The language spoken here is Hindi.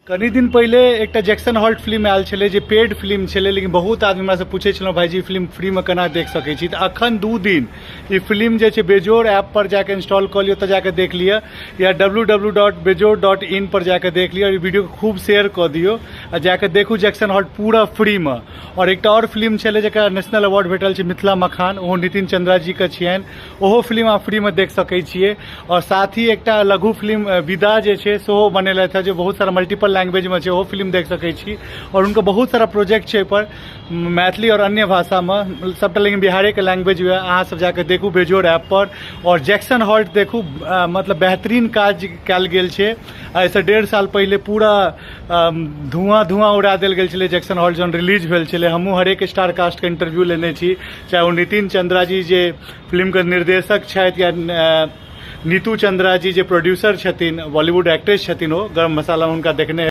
कनी दिन पहले एक जैक्सन हॉल्ट फिल्म आयल छलै जे पेड फिल्म छलै, लेकिन बहुत आदमी हमरा से पूछे छलौ भाईजी फिल्म फ्री में केना देख सकै छी। तऽ अखन 2 दिन ई फिल्म जे छै बेजोड़ ऐप पर जाके इंस्टॉल कर लियो, तऽ जाके देख लिया, या www.bejor.in पर जाके देख लिया। और ई वीडियो को खूब शेयर कर दियो आ जाके देखू जैक्सन हॉल्ट पूरा फ्री में। और एक और फिल्म छलै जकरा नेशनल अवार्ड भेटल छै मिथिला मखान, ओहो नितिन चंद्रा जी के छियनि, ओहो फिल्म आप फ्री में देख सकै छियै। और साथ ही एक लघु फिल्म विदा जे छै सेहो बनेलथि है, जो बहुत सारा मल्टीपल लैंग्वेज में छै, वो फिल्म देख सकै छी। और उनका बहुत सारा प्रोजेक्ट छै पर मैथिली और अन्य भाषा में सबटा, लेकिन बिहारे के लैंग्वेज हुए। अहाँ सब जाके देखू बेजोड़ ऐप पर और जैक्सन हॉल्ट देखू, मतलब बेहतरीन काज कयल गेल छै। ऐसे 1.5 साल पहले पूरा धुआं उड़ा देल गेल छलै जैक्सन हॉल्ट जन रिलीज भेल छलै। हमहूँ हरेक स्टार कास्ट के इंटरव्यू लेने छी, चाहे वो नितिन चंद्रा जी जे फिल्म के निर्देशक छथि, या नीतू चंद्रा जी जे प्रोड्यूसर छथिन, बॉलीवुड एक्ट्रेस छथिन, वो गरम मसाला उनका देखने